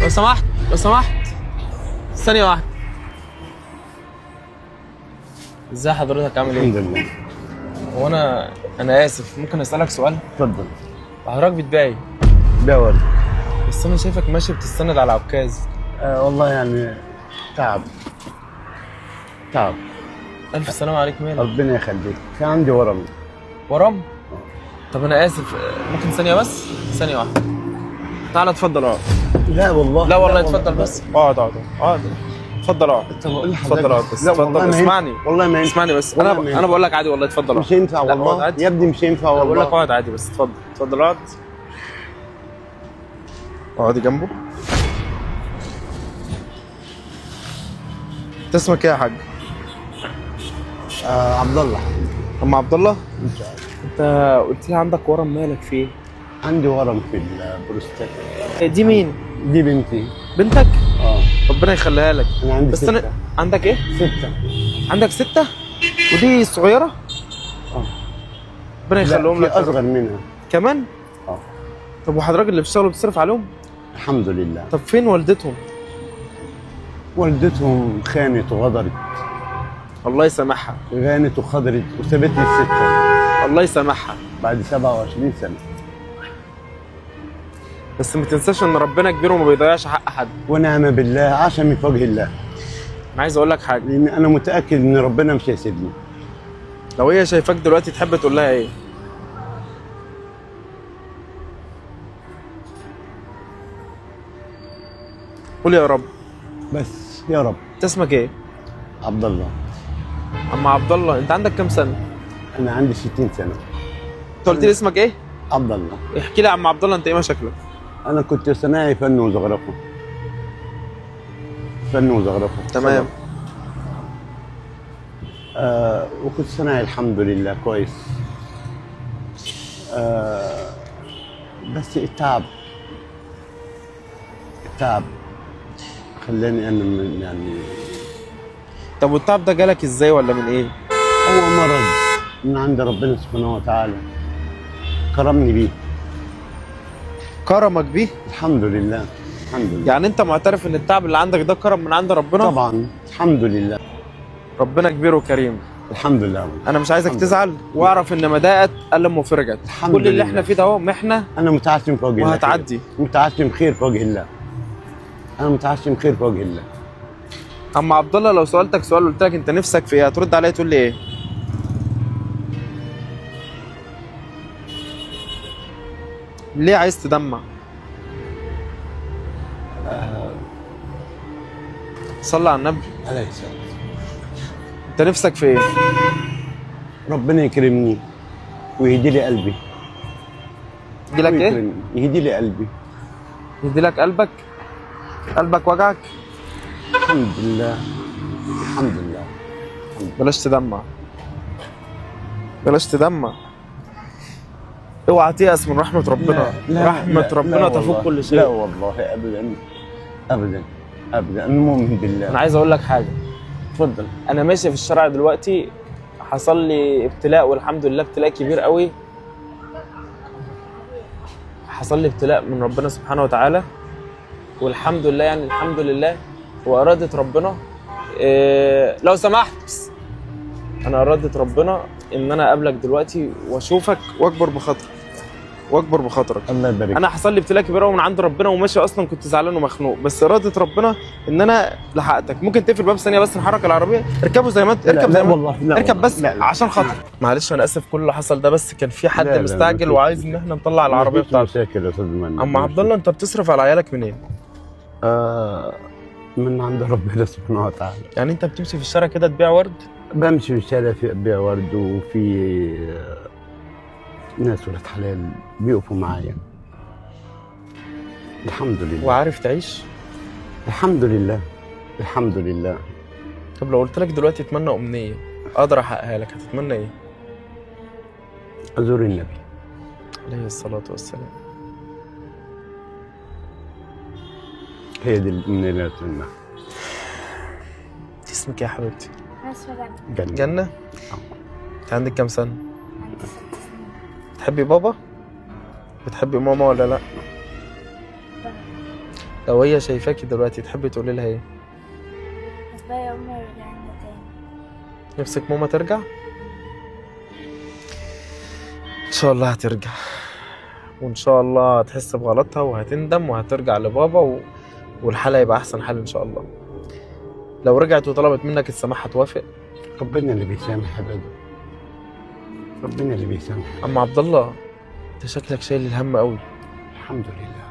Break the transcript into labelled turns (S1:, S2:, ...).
S1: لو سمحت لو سمحت ثانية واحدة. ازاي حضرتك عامل ايه؟
S2: الحمد لله.
S1: هو انا اسف، ممكن اسألك سؤال؟
S2: اتفضل.
S1: حضرتك بتبيع ايه؟
S2: ده ورد.
S1: بس انا شايفك ماشي بتستند على عكاز.
S2: والله يعني تعب.
S1: الف سلام عليك، مالك؟
S2: ربنا يخليك. كان عندي ورم.
S1: ورم؟ طب انا اسف، ممكن ثانية بس؟ ثانية واحدة. تعالى اتفضل اقعد.
S2: لا والله.
S1: لا والله اتفضل بس. اقعد اتفضل اقعد. اتفضل اقعد بس. اتفضل اسمعني.
S2: والله ما ينفع.
S1: اسمعني بس.
S2: والله ما
S1: انا
S2: ينفع.
S1: بقول لك عادي والله، اتفضل اقعد.
S2: مش ينفع والله يا ابني، مش ينفع والله.
S1: بقول لك اقعد عادي بس. اتفضل اقعد. اقعدي جنبه. انت اسمك ايه يا حاج؟
S2: عبد الله.
S1: ام عبد الله؟
S2: ان شاء الله.
S1: انت قلت لي عندك ورم، مالك فيه؟
S2: عندي ورم في البروستات.
S1: دي مين؟
S2: دي بنتي.
S1: بنتك؟
S2: اه.
S1: ربنا يخليها لك.
S2: انا عندي
S1: بس
S2: 6.
S1: عندك ايه؟
S2: 6.
S1: عندك 6؟ ودي صغيرة؟
S2: اه.
S1: ربنا يخليهم لك.
S2: اصغر منها
S1: كمان؟
S2: اه.
S1: طب وحضرتك اللي بتشتغل بتصرف عليهم؟
S2: الحمد لله.
S1: طب فين والدتهم؟
S2: والدتهم خانت وغدرت.
S1: الله يسامحها.
S2: غانت وخضرت وسابتني ال6
S1: الله يسامحها.
S2: بعد 27 سنة.
S1: بس ما تنساش ان ربنا كبير وما بيضيعش حق حد.
S2: ونعم بالله، عشمي في وجه الله.
S1: انا عايز اقول لك حاجه،
S2: لان انا متاكد ان ربنا مش هيسيبني.
S1: لو هي شايفاك دلوقتي تحب تقول لها ايه؟ قول يا رب.
S2: بس يا رب.
S1: انت اسمك ايه؟
S2: عبد الله.
S1: اما عبد الله، انت عندك كام سنه؟
S2: انا عندي 60 سنه.
S1: انت قلت لي اسمك ايه؟
S2: عبد الله.
S1: احكي لي يا عم عبد الله، انت ايه مشاكلك؟
S2: انا كنت صناعي فن وزخرفه. فن وزخرفه.
S1: تمام.
S2: وكنت صناعي الحمد لله كويس. بس التعب خلاني انا يعني.
S1: طب والتعب ده جالك ازاي ولا من ايه؟
S2: هو مرض من عند ربنا سبحانه وتعالى، كرمني بيه.
S1: كرمك بيه؟
S2: الحمد لله. الحمد لله.
S1: يعني انت معترف ان التعب اللي عندك ده كرم من عند ربنا؟
S2: طبعا الحمد لله.
S1: ربنا كبير وكريم.
S2: الحمد لله.
S1: انا مش عايزك تزعل، واعرف ان ما ضاقت الا لما فرجت.
S2: الحمد
S1: كل اللي
S2: لله.
S1: احنا فيه ده اهو محنه،
S2: انا متعشم في وجه الله.
S1: وهتعدي.
S2: متعشم خير في وجه الله. انا متعشم خير في وجه الله.
S1: اما عبد الله، لو سالتك سؤال قلت لك انت نفسك في ايه، هترد عليا تقول لي ايه؟ ليه عايز تدمع؟ صلي على النبي.
S2: عليه السلام.
S1: انت نفسك في ايه؟
S2: ربنا يكرمني ويهدي لي قلبي.
S1: يجي لك ايه؟
S2: ويكرمني. يهدي لي قلبي.
S1: يهدي لك قلبك؟ قلبك وجعك؟
S2: الحمد لله. الحمد لله.
S1: بلاش تدمع، بلاش اوعى تيأس من رحمة ربنا. رحمة ربنا تفوق كل شيء.
S2: لا والله ابدا ابدا ابدا. انا مؤمن بالله.
S1: انا عايز اقول لك حاجة.
S2: اتفضل.
S1: انا ماشي في الشارع دلوقتي، حصل لي ابتلاء والحمد لله، ابتلاء كبير قوي. حصل لي ابتلاء من ربنا سبحانه وتعالى، والحمد لله، يعني الحمد لله وإرادة ربنا. لو سمحت بس. انا إرادة ربنا ان انا اقابلك دلوقتي واشوفك واكبر بخاطرك.
S2: الله يبارك.
S1: انا حصل لي ابتلاء كبير قوي من عند ربنا، وماشي اصلا كنت زعلان ومخنوق، بس إرادة ربنا ان انا لحقتك. ممكن تقفل الباب ثانيه بس، نحرك العربيه. اركبوا زي ما انت، اركب زي ما
S2: والله. لا
S1: اركب بس.
S2: لا.
S1: عشان خاطر. معلش انا اسف كل اللي حصل ده، بس كان في حد
S2: لا، لا،
S1: مستعجل
S2: لا.
S1: وعايز ان احنا نطلع العربيه
S2: مفيش
S1: بتاعته.
S2: مشاكل يا استاذ منى.
S1: اما عبد الله، انت بتصرف على عيالك منين؟
S2: من عند ربنا سبحانه وتعالى.
S1: يعني انت بتمشي في الشارع كده تبيع ورد؟
S2: بمشي في الشارع في ابيع ورد، وفي ناس ولاد حلال بيقفوا معايا. الحمد لله.
S1: وعارف تعيش؟
S2: الحمد لله. الحمد لله.
S1: طب لو قلت لك دلوقتي اتمنى امنيه اقدر احققها لك، هتتمنى ايه؟
S2: ازور النبي
S1: عليه الصلاه والسلام.
S2: هي دي الامنيه اللي اتمناها.
S1: اسمك ايه يا حبيبتي؟
S2: جنة.
S1: جنة؟ انت عندك كام سنة؟
S3: عندي 6 سنين.
S1: بتحبي بابا؟ بتحبي ماما ولا لا؟ لو هي شايفاكي دلوقتي تحبي تقولي لها ايه؟
S3: بقى يا عمر رجعنا تاني.
S1: نفسك ماما ترجع؟ ان شاء الله هترجع، وان شاء الله هتحس بغلطها وهتندم وهترجع لبابا والحالة يبقى احسن حال ان شاء الله. لو رجعت وطلبت منك السماح هتوافق؟
S2: ربنا اللي بيسامح يا بدر، ربنا اللي بيسامح.
S1: اما عبد الله انت شكلك شايل الهم قوي.
S2: الحمد لله.